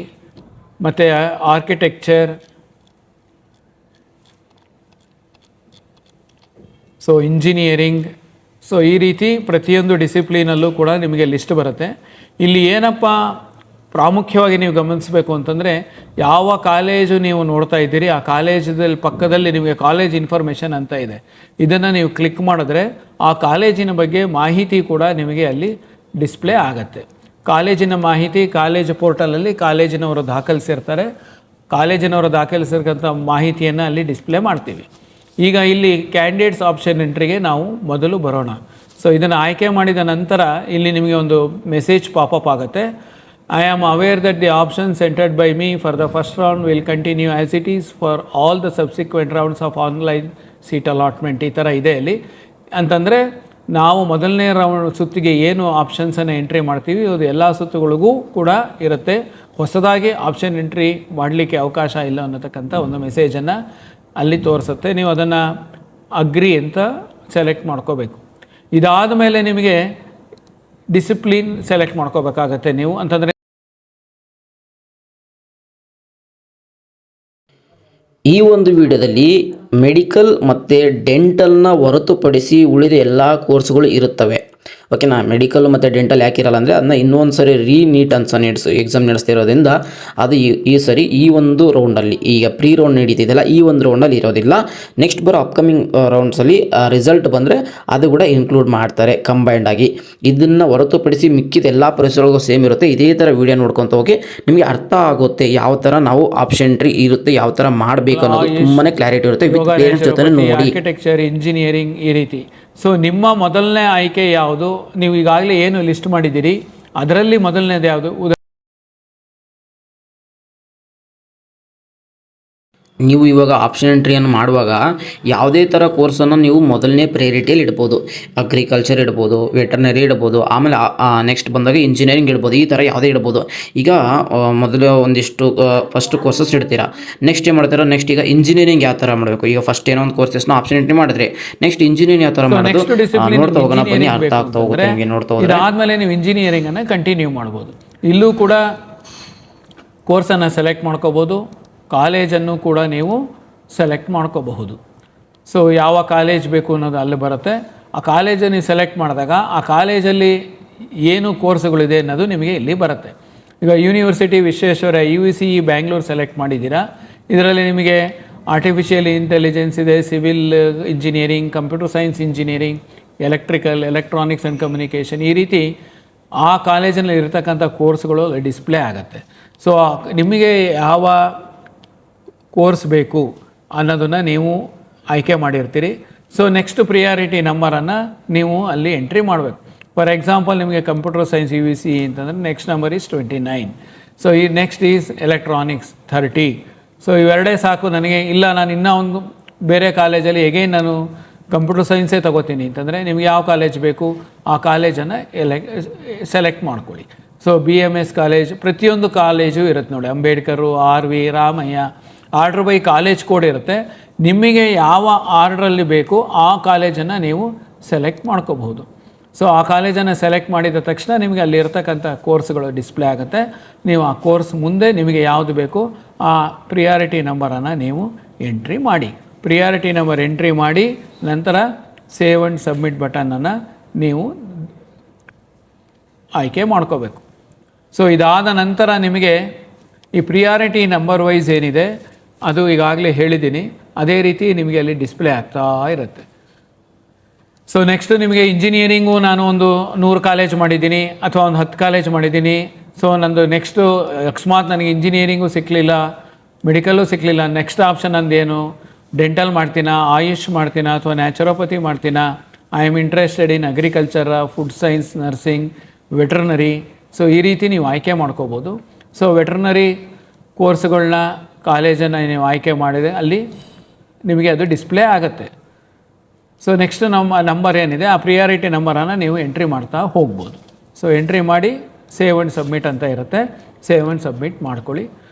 ಮತ್ತು ಆರ್ಕಿಟೆಕ್ಚರ್, ಸೊ ಇಂಜಿನಿಯರಿಂಗ್, ಸೊ ಈ ರೀತಿ ಪ್ರತಿಯೊಂದು ಡಿಸಿಪ್ಲಿನಲ್ಲೂ ಕೂಡ ನಿಮಗೆ ಲಿಸ್ಟ್ ಬರುತ್ತೆ. ಇಲ್ಲಿ ಏನಪ್ಪ ಪ್ರಾಮುಖ್ಯವಾಗಿ ನೀವು ಗಮನಿಸಬೇಕು ಅಂತಂದರೆ, ಯಾವ ಕಾಲೇಜು ನೀವು ನೋಡ್ತಾ ಇದ್ದೀರಿ ಆ ಕಾಲೇಜಲ್ಲಿ ಪಕ್ಕದಲ್ಲಿ ನಿಮಗೆ ಕಾಲೇಜ್ ಇನ್ಫಾರ್ಮೇಷನ್ ಅಂತ ಇದೆ. ಇದನ್ನು ನೀವು ಕ್ಲಿಕ್ ಮಾಡಿದ್ರೆ ಆ ಕಾಲೇಜಿನ ಬಗ್ಗೆ ಮಾಹಿತಿ ಕೂಡ ನಿಮಗೆ ಅಲ್ಲಿ ಡಿಸ್ಪ್ಲೇ ಆಗುತ್ತೆ. ಕಾಲೇಜಿನ ಮಾಹಿತಿ ಕಾಲೇಜು ಪೋರ್ಟಲಲ್ಲಿ ಕಾಲೇಜಿನವರು ದಾಖಲಿಸಿರ್ತಾರೆ. ಕಾಲೇಜಿನವರು ದಾಖಲಿಸಿರ್ತಕ್ಕಂಥ ಮಾಹಿತಿಯನ್ನು ಅಲ್ಲಿ ಡಿಸ್ಪ್ಲೇ ಮಾಡ್ತೀವಿ. ಈಗ ಇಲ್ಲಿ ಕ್ಯಾಂಡಿಡೇಟ್ಸ್ ಆಪ್ಷನ್ ಎಂಟ್ರಿಗೆ ನಾವು ಮೊದಲು ಬರೋಣ. ಸೊ ಇದನ್ನು ಆಯ್ಕೆ ಮಾಡಿದ ನಂತರ ಇಲ್ಲಿ ನಿಮಗೆ ಒಂದು ಮೆಸೇಜ್ ಪಾಪಪ್ ಆಗುತ್ತೆ. I am aware that the options entered by me for the first round will continue as it is for all the subsequent rounds of online seat allotment. ಈ ಥರ ಇದೆ ಅಲ್ಲಿ. ಅಂತಂದರೆ ನಾವು ಮೊದಲನೇ ಸುತ್ತಿಗೆ ಏನು ಆಪ್ಷನ್ಸನ್ನು ಎಂಟ್ರಿ ಮಾಡ್ತೀವಿ ಅದು ಎಲ್ಲ ಸುತ್ತುಗಳಿಗೂ ಕೂಡ ಇರುತ್ತೆ. ಹೊಸದಾಗಿ ಆಪ್ಷನ್ ಎಂಟ್ರಿ ಮಾಡಲಿಕ್ಕೆ ಅವಕಾಶ ಇಲ್ಲ ಅನ್ನತಕ್ಕಂಥ ಒಂದು ಮೆಸೇಜನ್ನು ಅಲ್ಲಿ ತೋರಿಸುತ್ತೆ. ನೀವು ಅದನ್ನು ಅಗ್ರಿ ಅಂತ ಸೆಲೆಕ್ಟ್ ಮಾಡ್ಕೋಬೇಕು. ಇದಾದ ಮೇಲೆ ನಿಮಗೆ ಡಿಸಿಪ್ಲಿನ್ ಸೆಲೆಕ್ಟ್ ಮಾಡ್ಕೋಬೇಕಾಗತ್ತೆ ನೀವು ಅಂತಂದರೆ ಈ ಒಂದು ವಿಡಿಯೋದಲ್ಲಿ ಮೆಡಿಕಲ್ ಮತ್ತು ಡೆಂಟಲ್ನ ಹೊರತುಪಡಿಸಿ ಉಳಿದ ಎಲ್ಲ ಕೋರ್ಸ್ಗಳು ಇರುತ್ತವೆ. ಓಕೆನಾ. ಮೆಡಿಕಲ್ ಮತ್ತು ಡೆಂಟಲ್ ಯಾಕೆ ಇರಲ್ಲ ಅಂದರೆ ಅದನ್ನ ಇನ್ನೊಂದು ಸರಿ ನೀಟ್ ಎಕ್ಸಾಮ್ ನಡೆಸ್ತಿರೋದ್ರಿಂದ ಅದು ಈ ಸರಿ ಈ ಒಂದು ರೌಂಡಲ್ಲಿ, ಈಗ ಪ್ರೀ ರೌಂಡ್ ನಡೀತಿದೆಯಲ್ಲ ಈ ಒಂದು ರೌಂಡಲ್ಲಿ ಇರೋದಿಲ್ಲ. ನೆಕ್ಸ್ಟ್ ಬರೋ ಅಪ್ಕಮಿಂಗ್ ರೌಂಡ್ಸಲ್ಲಿ ರಿಸಲ್ಟ್ ಬಂದರೆ ಅದು ಕೂಡ ಇನ್ಕ್ಲೂಡ್ ಮಾಡ್ತಾರೆ ಕಂಬೈಂಡ್ ಆಗಿ. ಇದನ್ನು ಹೊರತುಪಡಿಸಿ ಮಿಕ್ಕಿದ ಎಲ್ಲ ಪರಿಸರಗಳಿಗೂ ಸೇಮ್ ಇರುತ್ತೆ. ಇದೇ ಥರ ವಿಡಿಯೋ ನೋಡ್ಕೊತ ಹೋಗಿ ನಿಮಗೆ ಅರ್ಥ ಆಗುತ್ತೆ ಯಾವ ಥರ ನಾವು ಆಪ್ಷನ್ ಎಂಟ್ರಿ ಇರುತ್ತೆ, ಯಾವ ಥರ ಮಾಡಬೇಕು ಅನ್ನೋದು ತುಂಬಾ ಕ್ಲಾರಿಟಿ ಇರುತ್ತೆ. ಪೇರೆಂಟ್ಸ್ ಜೊತೆ ನೋಡಿ. ಆರ್ಕಿಟೆಕ್ಚರ್, ಇಂಜಿನಿಯರಿಂಗ್ ಈ ರೀತಿ. ಸೊ ನಿಮ್ಮ ಮೊದಲನೇ ಆಯ್ಕೆ ಯಾವುದು? ನೀವು ಈಗಾಗಲೇ ಏನು ಲಿಸ್ಟ್ ಮಾಡಿದ್ದೀರಿ ಅದರಲ್ಲಿ ಮೊದಲನೇದು ಯಾವುದು? ನೀವು ಇವಾಗ ಆಪ್ಷನ್ ಎಂಟ್ರಿಯನ್ನು ಮಾಡುವಾಗ ಯಾವುದೇ ಥರ ಕೋರ್ಸನ್ನು ನೀವು ಮೊದಲನೇ ಪ್ರಯಾರಿಟಿಯಲ್ಲಿ ಇಡ್ಬೋದು. ಅಗ್ರಿಕಲ್ಚರ್ ಇಡ್ಬೋದು, ವೆಟರ್ನರಿ ಇಡ್ಬೋದು, ಆಮೇಲೆ ನೆಕ್ಸ್ಟ್ ಬಂದಾಗ ಇಂಜಿನಿಯರಿಂಗ್ ಇಡ್ಬೋದು. ಈ ಥರ ಯಾವುದೇ ಇಡ್ಬೋದು. ಈಗ ಮೊದಲು ಒಂದಿಷ್ಟು ಫಸ್ಟ್ ಕೋರ್ಸಸ್ ಇಡ್ತೀರಾ, ನೆಕ್ಸ್ಟ್ ಏನು ಮಾಡ್ತೀರಾ, ನೆಕ್ಸ್ಟ್ ಈಗ ಇಂಜಿನಿಯರಿಂಗ್ ಯಾವ ಥರ ಮಾಡಬೇಕು. ಈಗ ಫಸ್ಟ್ ಏನೋ ಒಂದು ಕೋರ್ಸಸ್ನ ಆಪ್ಷನ್ ಎಂಟ್ರಿ ಮಾಡಿದ್ರೆ ನೆಕ್ಸ್ಟ್ ಇಂಜಿನಿಯರಿಂಗ್ ಯಾವ ಥರ ಮಾಡೋದು ನೋಡ್ತಾ ಹೋಗೋಣ ಬನ್ನಿ, ಅರ್ಥ ಆಗ್ತಾ ಹೋಗುತ್ತೆ ನಿಮಗೆ. ನೋಡ್ತಾ ಹೋದ್ರೆ ಇದಾದಮೇಲೆ ನೀವು ಇಂಜಿನಿಯರಿಂಗನ್ನು ಕಂಟಿನ್ಯೂ ಮಾಡ್ಬೋದು. ಇಲ್ಲೂ ಕೂಡ ಕೋರ್ಸನ್ನು ಸೆಲೆಕ್ಟ್ ಮಾಡ್ಕೋಬೋದು, ಕಾಲೇಜನ್ನು ಕೂಡ ನೀವು ಸೆಲೆಕ್ಟ್ ಮಾಡ್ಕೋಬಹುದು. ಸೊ ಯಾವ ಕಾಲೇಜ್ ಬೇಕು ಅನ್ನೋದು ಅಲ್ಲಿ ಬರುತ್ತೆ. ಆ ಕಾಲೇಜನ್ನು ನೀವು ಸೆಲೆಕ್ಟ್ ಮಾಡಿದಾಗ ಆ ಕಾಲೇಜಲ್ಲಿ ಏನು ಕೋರ್ಸ್ಗಳಿದೆ ಅನ್ನೋದು ನಿಮಗೆ ಇಲ್ಲಿ ಬರುತ್ತೆ. ಈಗ university Vishweshwara UVC Bangalore select ಮಾಡಿದ್ದೀರಾ. ಇದರಲ್ಲಿ ನಿಮಗೆ ಆರ್ಟಿಫಿಷಿಯಲ್ ಇಂಟೆಲಿಜೆನ್ಸ್ ಇದೆ, civil engineering, computer science engineering, electrical, electronics and communication, ಈ ರೀತಿ ಆ ಕಾಲೇಜಲ್ಲಿ ಇರತಕ್ಕಂಥ ಕೋರ್ಸ್ಗಳು ಡಿಸ್ಪ್ಲೇ ಆಗುತ್ತೆ. ಸೊ ನಿಮಗೆ ಯಾವ ಕೋರ್ಸ್ ಬೇಕು ಅನ್ನೋದನ್ನು ನೀವು ಆಯ್ಕೆ ಮಾಡಿರ್ತೀರಿ. ಸೊ ನೆಕ್ಸ್ಟ್ ಪ್ರಿಯಾರಿಟಿ ನಂಬರನ್ನು ನೀವು ಅಲ್ಲಿ ಎಂಟ್ರಿ ಮಾಡಬೇಕು. ಫಾರ್ ಎಕ್ಸಾಂಪಲ್ ನಿಮಗೆ ಕಂಪ್ಯೂಟರ್ ಸೈನ್ಸ್ UVC ಅಂತಂದರೆ ನೆಕ್ಸ್ಟ್ ನಂಬರ್ ಈಸ್ 29. ಸೊ ಈ ನೆಕ್ಸ್ಟ್ ಈಸ್ ಎಲೆಕ್ಟ್ರಾನಿಕ್ಸ್ 30. ಸೊ ಇವೆರಡೇ ಸಾಕು ನನಗೆ. ಇಲ್ಲ ನಾನು ಇನ್ನೂ ಒಂದು ಬೇರೆ ಕಾಲೇಜಲ್ಲಿ ಎಗೈನ್ ನಾನು ಕಂಪ್ಯೂಟರ್ ಸೈನ್ಸೇ ತೊಗೋತೀನಿ ಅಂತಂದರೆ ನಿಮ್ಗೆ ಯಾವ ಕಾಲೇಜ್ ಬೇಕು ಆ ಕಾಲೇಜನ್ನು ಸೆಲೆಕ್ಟ್ ಮಾಡ್ಕೊಳ್ಳಿ. ಸೊ BMS ಕಾಲೇಜ್, ಪ್ರತಿಯೊಂದು ಕಾಲೇಜು ಇರುತ್ತೆ ನೋಡಿ. Ambedkar, RV, Ramaiah, order by college code ಇರುತ್ತೆ. ನಿಮಗೆ ಯಾವ ಆರ್ಡ್ರಲ್ಲಿ ಬೇಕು ಆ ಕಾಲೇಜನ್ನು ನೀವು ಸೆಲೆಕ್ಟ್ ಮಾಡ್ಕೋಬಹುದು. ಸೊ ಆ ಕಾಲೇಜನ್ನು ಸೆಲೆಕ್ಟ್ ಮಾಡಿದ ತಕ್ಷಣ ನಿಮಗೆ ಅಲ್ಲಿ ಇರ್ತಕ್ಕಂಥ ಕೋರ್ಸ್ಗಳು ಡಿಸ್ಪ್ಲೇ ಆಗುತ್ತೆ. ನೀವು ಆ ಕೋರ್ಸ್ ಮುಂದೆ ನಿಮಗೆ ಯಾವುದು ಬೇಕು ಆ ಪ್ರಿಯಾರಿಟಿ ನಂಬರನ್ನು ನೀವು ಎಂಟ್ರಿ ಮಾಡಿ. ಪ್ರಿಯಾರಿಟಿ ನಂಬರ್ ಎಂಟ್ರಿ ಮಾಡಿ ನಂತರ ಸೇವ್ ಆ್ಯಂಡ್ ಸಬ್ಮಿಟ್ ಬಟನನ್ನು ನೀವು ಆಯ್ಕೆ ಮಾಡ್ಕೋಬೇಕು. ಸೊ ಇದಾದ ನಂತರ ನಿಮಗೆ ಈ ಪ್ರಿಯಾರಿಟಿ ನಂಬರ್ ವೈಸ್ ಏನಿದೆ ಅದು ಈಗಾಗಲೇ ಹೇಳಿದ್ದೀನಿ, ಅದೇ ರೀತಿ ನಿಮಗೆ ಅಲ್ಲಿ ಡಿಸ್ಪ್ಲೇ ಆಗ್ತಾ ಇರುತ್ತೆ. ಸೊ ನೆಕ್ಸ್ಟು ನಿಮಗೆ ಇಂಜಿನಿಯರಿಂಗು ನಾನು ಒಂದು 100 ಕಾಲೇಜ್ ಮಾಡಿದ್ದೀನಿ ಅಥವಾ ಒಂದು 10 ಕಾಲೇಜ್ ಮಾಡಿದ್ದೀನಿ. ಸೊ ನಂದು ನೆಕ್ಸ್ಟು ಅಕಸ್ಮಾತ್ ನನಗೆ ಇಂಜಿನಿಯರಿಂಗು ಸಿಕ್ಕಲಿಲ್ಲ, ಮೆಡಿಕಲ್ಲು ಸಿಕ್ಕಲಿಲ್ಲ, ನೆಕ್ಸ್ಟ್ ಆಪ್ಷನ್ ನಂದೇನು, ಡೆಂಟಲ್ ಮಾಡ್ತೀನಾ, ಆಯುಷ್ ಮಾಡ್ತೀನಾ ಅಥವಾ ನ್ಯಾಚುರೋಪತಿ ಮಾಡ್ತೀನಾ, I am interested in agriculture, food science, nursing, veterinary. So ಈ ರೀತಿ ನೀವು ಆಯ್ಕೆ ಮಾಡ್ಕೋಬೋದು. ಸೊ ವೆಟರ್ನರಿ ಕೋರ್ಸ್ಗಳನ್ನ ಕಾಲೇಜನ್ನು ನೀವು ಆಯ್ಕೆ ಮಾಡಿದರೆ ಅಲ್ಲಿ ನಿಮಗೆ ಅದು ಡಿಸ್ಪ್ಲೇ ಆಗುತ್ತೆ. ಸೊ ನೆಕ್ಸ್ಟ್ ನಮ್ಮ ನಂಬರ್ ಏನಿದೆ ಆ ಪ್ರಿಯಾರಿಟಿ ನಂಬರನ್ನು ನೀವು ಎಂಟ್ರಿ ಮಾಡ್ತಾ ಹೋಗ್ಬೋದು. ಸೊ ಎಂಟ್ರಿ ಮಾಡಿ ಸೇವ್ ಆ್ಯಂಡ್ ಸಬ್ಮಿಟ್ ಅಂತ ಇರುತ್ತೆ, ಸೇವ್ ಆ್ಯಂಡ್ ಸಬ್ಮಿಟ್ ಮಾಡ್ಕೊಳ್ಳಿ.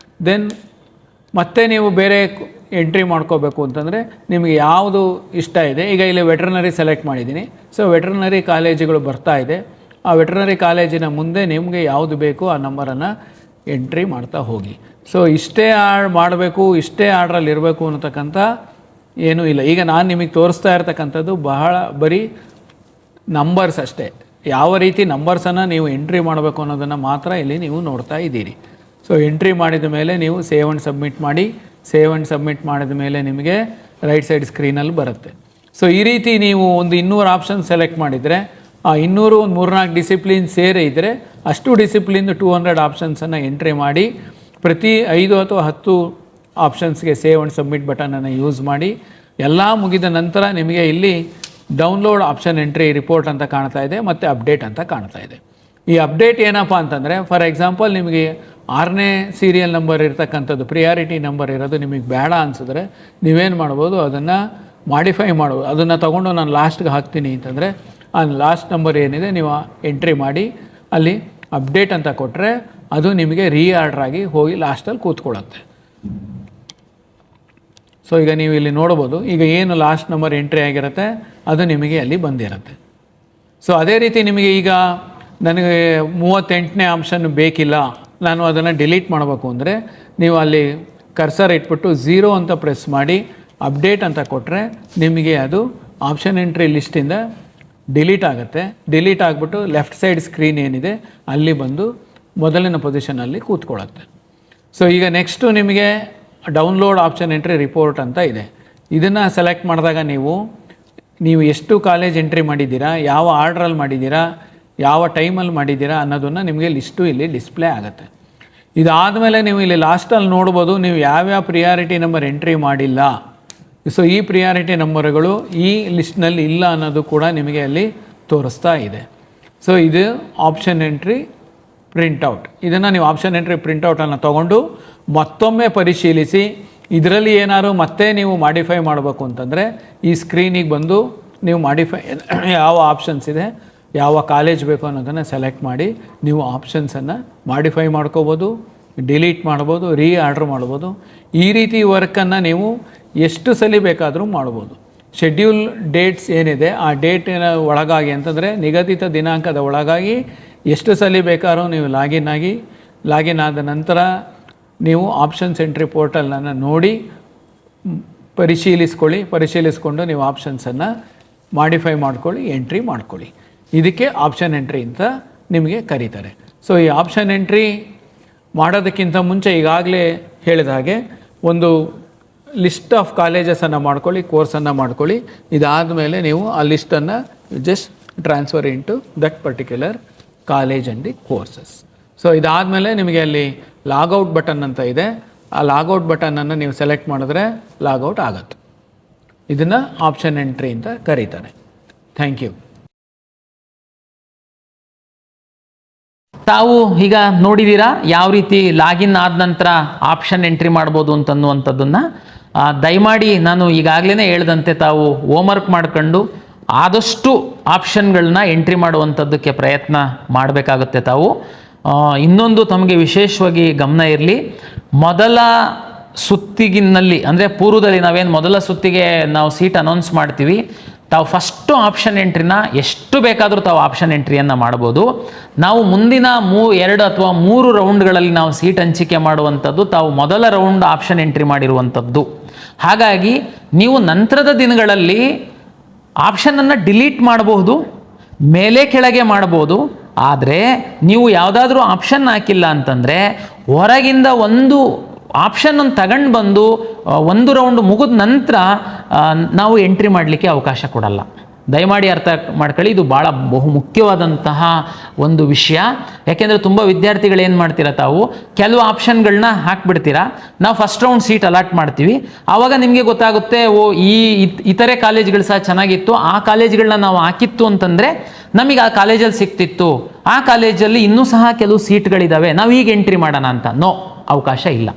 ದೆನ್ ಮತ್ತೆ ನೀವು ಬೇರೆ ಎಂಟ್ರಿ ಮಾಡ್ಕೋಬೇಕು ಅಂತಂದರೆ ನಿಮಗೆ ಯಾವುದು ಇಷ್ಟ ಇದೆ. ಈಗ ಇಲ್ಲಿ ವೆಟರ್ನರಿ ಸೆಲೆಕ್ಟ್ ಮಾಡಿದ್ದೀನಿ. ಸೊ ವೆಟರ್ನರಿ ಕಾಲೇಜುಗಳು ಬರ್ತಾ ಇದೆ. ಆ ವೆಟರ್ನರಿ ಕಾಲೇಜಿನ ಮುಂದೆ ನಿಮಗೆ ಯಾವುದು ಬೇಕು ಆ ನಂಬರನ್ನು ಎಂಟ್ರಿ ಮಾಡ್ತಾ ಹೋಗಿ. ಸೊ ಇಷ್ಟೇ ಮಾಡಬೇಕು, ಇಷ್ಟೇ ಆರ್ಡ್ರಲ್ಲಿ ಇರಬೇಕು ಅನ್ನತಕ್ಕಂಥ ಏನೂ ಇಲ್ಲ. ಈಗ ನಾನು ನಿಮಗೆ ತೋರಿಸ್ತಾ ಇರ್ತಕ್ಕಂಥದ್ದು ಬರೀ ನಂಬರ್ಸ್ ಅಷ್ಟೇ. ಯಾವ ರೀತಿ ನಂಬರ್ಸನ್ನು ನೀವು ಎಂಟ್ರಿ ಮಾಡಬೇಕು ಅನ್ನೋದನ್ನು ಮಾತ್ರ ಇಲ್ಲಿ ನೀವು ನೋಡ್ತಾ ಇದ್ದೀರಿ. ಸೊ ಎಂಟ್ರಿ ಮಾಡಿದ ಮೇಲೆ ನೀವು ಸೇವ್ ಆ್ಯಂಡ್ ಸಬ್ಮಿಟ್ ಮಾಡಿ. ಸೇವ್ ಆ್ಯಂಡ್ ಸಬ್ಮಿಟ್ ಮಾಡಿದ ಮೇಲೆ ನಿಮಗೆ ರೈಟ್ ಸೈಡ್ ಸ್ಕ್ರೀನಲ್ಲಿ ಬರುತ್ತೆ. ಸೊ ಈ ರೀತಿ ನೀವು ಒಂದು 200 ಆಪ್ಷನ್ ಸೆಲೆಕ್ಟ್ ಮಾಡಿದರೆ ಆ 200 ಒಂದು 3-4 ಡಿಸಿಪ್ಲಿನ್ ಸೇರಿ ಇದ್ದರೆ ಅಷ್ಟು ಡಿಸಿಪ್ಲಿನ್ 200 ಆಪ್ಷನ್ಸನ್ನು ಎಂಟ್ರಿ ಮಾಡಿ ಪ್ರತಿ 5 ಅಥವಾ 10 ಆಪ್ಷನ್ಸ್ಗೆ ಸೇವ್ ಆ್ಯಂಡ್ ಸಬ್ಮಿಟ್ ಬಟನನ್ನು ಯೂಸ್ ಮಾಡಿ. ಎಲ್ಲ ಮುಗಿದ ನಂತರ ನಿಮಗೆ ಇಲ್ಲಿ ಡೌನ್ಲೋಡ್ ಆಪ್ಷನ್ ಎಂಟ್ರಿ ರಿಪೋರ್ಟ್ ಅಂತ ಕಾಣ್ತಾ ಇದೆ ಮತ್ತು ಅಪ್ಡೇಟ್ ಅಂತ ಕಾಣ್ತಾ ಇದೆ. ಈ ಅಪ್ಡೇಟ್ ಏನಪ್ಪ ಅಂತಂದರೆ ಫಾರ್ ಎಕ್ಸಾಂಪಲ್ ನಿಮಗೆ 6ನೇ ಸೀರಿಯಲ್ ನಂಬರ್ ಇರ್ತಕ್ಕಂಥದ್ದು ಪ್ರಿಯಾರಿಟಿ ನಂಬರ್ ಇರೋದು ನಿಮಗೆ ಬೇಡ ಅನಿಸಿದ್ರೆ ನೀವೇನು ಮಾಡ್ಬೋದು, ಅದನ್ನು ಮಾಡಿಫೈ ಮಾಡ್ಬೋದು. ಅದನ್ನು ತೊಗೊಂಡು ನಾನು ಲಾಸ್ಟ್ಗೆ ಹಾಕ್ತೀನಿ ಅಂತಂದರೆ ಆ ಲಾಸ್ಟ್ ನಂಬರ್ ಏನಿದೆ ನೀವು ಎಂಟ್ರಿ ಮಾಡಿ ಅಲ್ಲಿ ಅಪ್ಡೇಟ್ ಅಂತ ಕೊಟ್ಟರೆ ಅದು ನಿಮಗೆ ಆರ್ಡರ್ ಆಗಿ ಹೋಗಿ ಲಾಸ್ಟಲ್ಲಿ ಕೂತ್ಕೊಳ್ಳುತ್ತೆ. ಸೊ ಈಗ ನೀವು ಇಲ್ಲಿ ನೋಡ್ಬೋದು, ಈಗ ಏನು ಲಾಸ್ಟ್ ನಂಬರ್ ಎಂಟ್ರಿ ಆಗಿರುತ್ತೆ ಅದು ನಿಮಗೆ ಅಲ್ಲಿ ಬಂದಿರುತ್ತೆ. ಸೊ ಅದೇ ರೀತಿ ನಿಮಗೆ ಈಗ ನನಗೆ 38ನೇ ಆಪ್ಷನ್ ಬೇಕಿಲ್ಲ, ನಾನು ಅದನ್ನು ಡಿಲೀಟ್ ಮಾಡಬೇಕು ಅಂದರೆ ನೀವು ಅಲ್ಲಿ ಕರ್ಸರ್ ಇಟ್ಬಿಟ್ಟು 0 ಅಂತ ಪ್ರೆಸ್ ಮಾಡಿ ಅಪ್ಡೇಟ್ ಅಂತ ಕೊಟ್ಟರೆ ನಿಮಗೆ ಅದು ಆಪ್ಷನ್ ಎಂಟ್ರಿ ಲಿಸ್ಟಿಂದ ಡಿಲೀಟ್ ಆಗುತ್ತೆ. ಡಿಲೀಟ್ ಆಗಿಬಿಟ್ಟು ಲೆಫ್ಟ್ ಸೈಡ್ ಸ್ಕ್ರೀನ್ ಏನಿದೆ ಅಲ್ಲಿ ಬಂದು ಮೊದಲಿನ ಪೊಸಿಷನಲ್ಲಿ ಕೂತ್ಕೊಳ್ಳುತ್ತೆ. ಸೊ ಈಗ ನೆಕ್ಸ್ಟು ನಿಮಗೆ ಡೌನ್ಲೋಡ್ ಆಪ್ಷನ್ ಎಂಟ್ರಿ ರಿಪೋರ್ಟ್ ಅಂತ ಇದೆ. ಇದನ್ನು ಸೆಲೆಕ್ಟ್ ಮಾಡಿದಾಗ ನೀವು ಎಷ್ಟು ಕಾಲೇಜ್ ಎಂಟ್ರಿ ಮಾಡಿದ್ದೀರಾ, ಯಾವ ಆರ್ಡ್ರಲ್ಲಿ ಮಾಡಿದ್ದೀರಾ, ಯಾವ ಟೈಮಲ್ಲಿ ಮಾಡಿದ್ದೀರಾ ಅನ್ನೋದನ್ನು ನಿಮಗೆ ಲಿಸ್ಟು ಇಲ್ಲಿ ಡಿಸ್ಪ್ಲೇ ಆಗುತ್ತೆ. ಇದಾದಮೇಲೆ ನೀವು ಇಲ್ಲಿ ಲಾಸ್ಟಲ್ಲಿ ನೋಡ್ಬೋದು ನೀವು ಯಾವ್ಯಾವ ಪ್ರಿಯಾರಿಟಿ ನಂಬರ್ ಎಂಟ್ರಿ ಮಾಡಿಲ್ಲ. ಸೊ ಈ ಪ್ರಿಯಾರಿಟಿ ನಂಬರ್ಗಳು ಈ ಲಿಸ್ಟ್ನಲ್ಲಿ ಇಲ್ಲ ಅನ್ನೋದು ಕೂಡ ನಿಮಗೆ ಅಲ್ಲಿ ತೋರಿಸ್ತಾ ಇದೆ. ಸೊ ಇದು ಆಪ್ಷನ್ ಎಂಟ್ರಿ ಪ್ರಿಂಟೌಟ್. ಇದನ್ನು ನೀವು ಆಪ್ಷನ್ ಎಂಟ್ರಿ ಪ್ರಿಂಟೌಟನ್ನು ತೊಗೊಂಡು ಮತ್ತೊಮ್ಮೆ ಪರಿಶೀಲಿಸಿ ಇದರಲ್ಲಿ ಏನಾದ್ರು ಮತ್ತೆ ನೀವು ಮಾಡಿಫೈ ಮಾಡಬೇಕು ಅಂತಂದರೆ ಈ ಸ್ಕ್ರೀನಿಗೆ ಬಂದು ನೀವು ಮಾಡಿಫೈ ಯಾವ ಆಪ್ಷನ್ಸ್ ಇದೆ, ಯಾವ ಕಾಲೇಜ್ ಬೇಕು ಅನ್ನೋದನ್ನು ಸೆಲೆಕ್ಟ್ ಮಾಡಿ ನೀವು ಆಪ್ಷನ್ಸನ್ನು ಮಾಡಿಫೈ ಮಾಡ್ಕೋಬೋದು, ಡಿಲೀಟ್ ಮಾಡ್ಬೋದು, ಆರ್ಡರ್ ಮಾಡ್ಬೋದು. ಈ ರೀತಿ ವರ್ಕನ್ನು ನೀವು ಎಷ್ಟು ಸಲ ಬೇಕಾದರೂ ಮಾಡ್ಬೋದು. ಶೆಡ್ಯೂಲ್ ಡೇಟ್ಸ್ ಏನಿದೆ ಆ ಡೇಟಿನ ಒಳಗಾಗಿ ಅಂತಂದರೆ ನಿಗದಿತ ದಿನಾಂಕದ ಒಳಗಾಗಿ ಎಷ್ಟು ಸಲ ಬೇಕಾದ್ರೂ ನೀವು ಲಾಗಿನ್ ಆದ ನಂತರ ನೀವು ಆಪ್ಷನ್ಸ್ ಎಂಟ್ರಿ ಪೋರ್ಟಲನ್ನು ನೋಡಿ ಪರಿಶೀಲಿಸ್ಕೊಂಡು ನೀವು ಆಪ್ಷನ್ಸನ್ನು ಮಾಡಿಫೈ ಮಾಡ್ಕೊಳ್ಳಿ, ಎಂಟ್ರಿ ಮಾಡ್ಕೊಳ್ಳಿ. ಇದಕ್ಕೆ ಆಪ್ಷನ್ ಎಂಟ್ರಿ ಅಂತ ನಿಮಗೆ ಕರೀತಾರೆ. ಸೊ ಈ ಆಪ್ಷನ್ ಎಂಟ್ರಿ ಮಾಡೋದಕ್ಕಿಂತ ಮುಂಚೆ ಈಗಾಗಲೇ ಹೇಳಿದ ಹಾಗೆ ಒಂದು ಲಿಸ್ಟ್ ಆಫ್ ಕಾಲೇಜಸನ್ನು ಮಾಡ್ಕೊಳ್ಳಿ, ಕೋರ್ಸನ್ನು ಮಾಡ್ಕೊಳ್ಳಿ. ಇದಾದಮೇಲೆ ನೀವು ಆ ಲಿಸ್ಟನ್ನು just transfer into that particular college and the courses. So ಇದಾದಮೇಲೆ ನಿಮಗೆ ಅಲ್ಲಿ ಲಾಗೌಟ್ ಬಟನ್ ಅಂತ ಇದೆ. ಆ ಲಾಗೌಟ್ ಬಟನನ್ನು ನೀವು ಸೆಲೆಕ್ಟ್ ಮಾಡಿದ್ರೆ ಲಾಗೌಟ್ ಆಗುತ್ತೆ. ಇದನ್ನು ಆಪ್ಷನ್ ಎಂಟ್ರಿ ಅಂತ ಕರೀತಾರೆ. Thank you. ತಾವು ಈಗ ನೋಡಿದ್ದೀರಾ ಯಾವ ರೀತಿ ಲಾಗಿನ್ ಆದ ನಂತರ ಆಪ್ಷನ್ ಎಂಟ್ರಿ ಮಾಡ್ಬೋದು ಅಂತನ್ನುವಂಥದ್ದನ್ನು. ದಯಮಾಡಿ ನಾನು ಈಗಾಗಲೇ ಹೇಳ್ದಂತೆ ತಾವು ಹೋಮ್ವರ್ಕ್ ಮಾಡ್ಕೊಂಡು ಆದಷ್ಟು ಆಪ್ಷನ್ಗಳನ್ನ ಎಂಟ್ರಿ ಮಾಡುವಂಥದ್ದಕ್ಕೆ ಪ್ರಯತ್ನ ಮಾಡಬೇಕಾಗುತ್ತೆ. ತಾವು ಇನ್ನೊಂದು ತಮಗೆ ವಿಶೇಷವಾಗಿ ಗಮನ ಇರಲಿ, ಮೊದಲ ಸುತ್ತಿಗಿನಲ್ಲಿ ಅಂದರೆ ಪೂರ್ವದಲ್ಲಿ ನಾವೇನು ಮೊದಲ ಸುತ್ತಿಗೆ ನಾವು ಸೀಟ್ ಅನೌನ್ಸ್ ಮಾಡ್ತೀವಿ, ತಾವು ಫಸ್ಟು ಆಪ್ಷನ್ ಎಂಟ್ರಿನ ಎಷ್ಟು ಬೇಕಾದರೂ ತಾವು ಆಪ್ಷನ್ ಎಂಟ್ರಿಯನ್ನು ಮಾಡ್ಬೋದು. ನಾವು ಮುಂದಿನ 2 ಅಥವಾ 3 ರೌಂಡ್ಗಳಲ್ಲಿ ನಾವು ಸೀಟ್ ಹಂಚಿಕೆ ಮಾಡುವಂಥದ್ದು ತಾವು ಮೊದಲ ರೌಂಡ್ ಆಪ್ಷನ್ ಎಂಟ್ರಿ ಮಾಡಿರುವಂಥದ್ದು. ಹಾಗಾಗಿ ನೀವು ನಂತರದ ದಿನಗಳಲ್ಲಿ ಆಪ್ಷನನ್ನು ಡಿಲೀಟ್ ಮಾಡಬಹುದು, ಮೇಲೆ ಕೆಳಗೆ ಮಾಡ್ಬೋದು. ಆದರೆ ನೀವು ಯಾವುದಾದ್ರೂ ಆಪ್ಷನ್ ಹಾಕಿಲ್ಲ ಅಂತಂದರೆ ಹೊರಗಿಂದ ಒಂದು ಆಪ್ಷನನ್ನು ತಗೊಂಡು ಬಂದು 1 ರೌಂಡ್ ಮುಗಿದ ನಂತರ ನಾವು ಎಂಟ್ರಿ ಮಾಡಲಿಕ್ಕೆ ಅವಕಾಶ ಕೊಡಲ್ಲ. ದಯಮಾಡಿ ಅರ್ಥ ಮಾಡ್ಕೊಳ್ಳಿ, ಇದು ಭಾಳ ಬಹುಮುಖ್ಯವಾದಂತಹ ಒಂದು ವಿಷಯ. ಯಾಕೆಂದರೆ ತುಂಬ ವಿದ್ಯಾರ್ಥಿಗಳು ಏನು ಮಾಡ್ತೀರಾ, ತಾವು ಕೆಲವು ಆಪ್ಷನ್ಗಳನ್ನ ಹಾಕ್ಬಿಡ್ತೀರಾ. ನಾವು ಫಸ್ಟ್ ರೌಂಡ್ ಸೀಟ್ ಅಲಾಟ್ ಮಾಡ್ತೀವಿ, ಆವಾಗ ನಿಮಗೆ ಗೊತ್ತಾಗುತ್ತೆ ಇತರೆ ಕಾಲೇಜ್ಗಳು ಸಹ ಚೆನ್ನಾಗಿತ್ತು, ಆ ಕಾಲೇಜ್ಗಳನ್ನ ನಾವು ಹಾಕಿತ್ತು ಅಂತಂದರೆ ನಮಗೆ ಆ ಕಾಲೇಜಲ್ಲಿ ಸಿಕ್ತಿತ್ತು, ಆ ಕಾಲೇಜಲ್ಲಿ ಇನ್ನೂ ಸಹ ಕೆಲವು ಸೀಟ್ಗಳಿದ್ದಾವೆ, ನಾವು ಈಗ ಎಂಟ್ರಿ ಮಾಡೋಣ ಅಂತ. ನೋ, ಅವಕಾಶ ಇಲ್ಲ.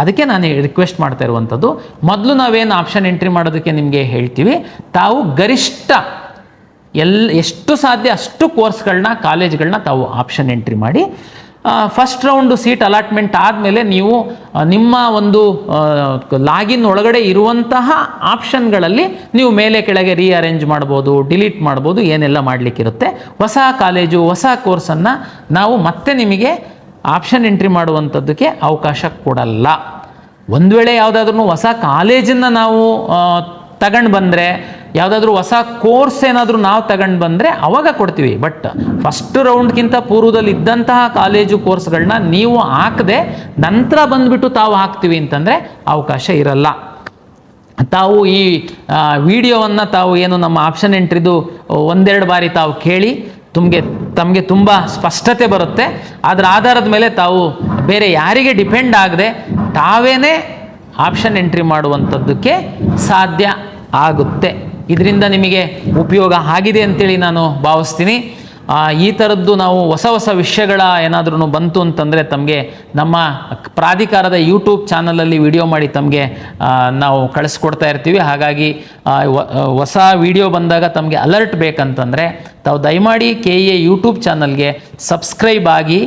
ಅದಕ್ಕೆ ನಾನು ರಿಕ್ವೆಸ್ಟ್ ಮಾಡ್ತಾ ಇರುವಂಥದ್ದು, ಮೊದಲು ನಾವೇನು ಆಪ್ಷನ್ ಎಂಟ್ರಿ ಮಾಡೋದಕ್ಕೆ ನಿಮಗೆ ಹೇಳ್ತೀವಿ, ತಾವು ಗರಿಷ್ಠ ಎಷ್ಟು ಸಾಧ್ಯ ಅಷ್ಟು ಕೋರ್ಸ್ಗಳನ್ನ ಕಾಲೇಜ್ಗಳನ್ನ ತಾವು ಆಪ್ಷನ್ ಎಂಟ್ರಿ ಮಾಡಿ ಫಸ್ಟ್ ರೌಂಡು ಸೀಟ್ ಅಲಾಟ್ಮೆಂಟ್ ಆದಮೇಲೆ ನೀವು ನಿಮ್ಮ ಒಂದು ಲಾಗಿನ್ ಒಳಗಡೆ ಇರುವಂತಹ ಆಪ್ಷನ್ಗಳಲ್ಲಿ ನೀವು ಮೇಲೆ ಕೆಳಗೆ ರೀಅರೇಂಜ್ ಮಾಡ್ಬೋದು, ಡಿಲೀಟ್ ಮಾಡ್ಬೋದು, ಏನೆಲ್ಲ ಮಾಡಲಿಕ್ಕಿರುತ್ತೆ. ಹೊಸ ಕಾಲೇಜು ಹೊಸ ಕೋರ್ಸನ್ನು ನಾವು ಮತ್ತೆ ನಿಮಗೆ ಆಪ್ಷನ್ ಎಂಟ್ರಿ ಮಾಡುವಂಥದ್ದಕ್ಕೆ ಅವಕಾಶ ಕೊಡಲ್ಲ. ಒಂದು ವೇಳೆ ಯಾವುದಾದ್ರೂ ಹೊಸ ಕಾಲೇಜನ್ನು ನಾವು ತಗೊಂಡು ಬಂದರೆ, ಯಾವುದಾದ್ರೂ ಹೊಸ ಕೋರ್ಸ್ ಏನಾದರೂ ನಾವು ತಗೊಂಡು ಬಂದರೆ ಅವಾಗ ಕೊಡ್ತೀವಿ. ಬಟ್ ಫಸ್ಟ್ ರೌಂಡ್ಗಿಂತ ಪೂರ್ವದಲ್ಲಿ ಇದ್ದಂತಹ ಕಾಲೇಜು ಕೋರ್ಸ್ಗಳನ್ನ ನೀವು ಹಾಕದೆ ನಂತರ ಬಂದುಬಿಟ್ಟು ತಾವು ಹಾಕ್ತೀವಿ ಅಂತಂದರೆ ಅವಕಾಶ ಇರಲ್ಲ. ತಾವು ಈ ವಿಡಿಯೋವನ್ನು ತಾವು ಏನು ನಮ್ಮ ಆಪ್ಷನ್ ಎಂಟ್ರಿದು 1-2 ಬಾರಿ ತಾವು ಕೇಳಿ ತಮಗೆ ತುಂಬ ಸ್ಪಷ್ಟತೆ ಬರುತ್ತೆ. ಅದರ ಆಧಾರದ ಮೇಲೆ ತಾವು ಬೇರೆ ಯಾರಿಗೆ ಡಿಪೆಂಡ್ ಆಗದೆ ತಾವೇನೇ ಆಪ್ಷನ್ ಎಂಟ್ರಿ ಮಾಡುವಂಥದ್ದಕ್ಕೆ ಸಾಧ್ಯ ಆಗುತ್ತೆ. ಇದರಿಂದ ನಿಮಗೆ ಉಪಯೋಗ ಆಗಿದೆ ಅಂತೇಳಿ ನಾನು ಭಾವಿಸ್ತೀನಿ. ಈ ಥರದ್ದು ನಾವು ಹೊಸ ವಿಷಯಗಳ ಏನಾದ್ರೂ ಬಂತು ಅಂತಂದರೆ ತಮಗೆ ನಮ್ಮ ಪ್ರಾಧಿಕಾರದ ಯೂಟ್ಯೂಬ್ ಚಾನಲಲ್ಲಿ ವಿಡಿಯೋ ಮಾಡಿ ತಮಗೆ ನಾವು ಕಳಿಸ್ಕೊಡ್ತಾ ಇರ್ತೀವಿ. ಹಾಗಾಗಿ ಹೊಸ ವಿಡಿಯೋ ಬಂದಾಗ ತಮಗೆ ಅಲರ್ಟ್ ಬೇಕಂತಂದರೆ ತಾವು ದಯಮಾಡಿ KEA ಯೂಟ್ಯೂಬ್ ಚಾನಲ್ಗೆ ಸಬ್ಸ್ಕ್ರೈಬ್ ಆಗಿ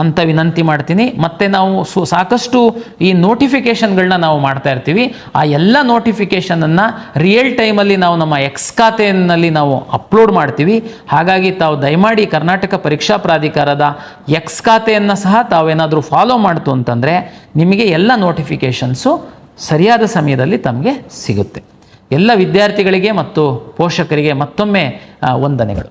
ಅಂತ ವಿನಂತಿ ಮಾಡ್ತೀನಿ. ಮತ್ತು ನಾವು ಸಾಕಷ್ಟು ಈ ನೋಟಿಫಿಕೇಷನ್ಗಳನ್ನ ನಾವು ಮಾಡ್ತಾ ಇರ್ತೀವಿ. ಆ ಎಲ್ಲ ನೋಟಿಫಿಕೇಷನನ್ನು ರಿಯಲ್ ಟೈಮಲ್ಲಿ ನಾವು ನಮ್ಮ ಎಕ್ಸ್ ಖಾತೆಯಲ್ಲಿ ನಾವು ಅಪ್ಲೋಡ್ ಮಾಡ್ತೀವಿ. ಹಾಗಾಗಿ ತಾವು ದಯಮಾಡಿ ಕರ್ನಾಟಕ ಪರೀಕ್ಷಾ ಪ್ರಾಧಿಕಾರದ ಎಕ್ಸ್ ಖಾತೆಯನ್ನು ಸಹ ತಾವೇನಾದರೂ ಫಾಲೋ ಮಾಡ್ತು ಅಂತಂದರೆ ನಿಮಗೆ ಎಲ್ಲ ನೋಟಿಫಿಕೇಷನ್ಸು ಸರಿಯಾದ ಸಮಯದಲ್ಲಿ ತಮಗೆ ಸಿಗುತ್ತೆ. ಎಲ್ಲ ವಿದ್ಯಾರ್ಥಿಗಳಿಗೆ ಮತ್ತು ಪೋಷಕರಿಗೆ ಮತ್ತೊಮ್ಮೆ ವಂದನೆಗಳು.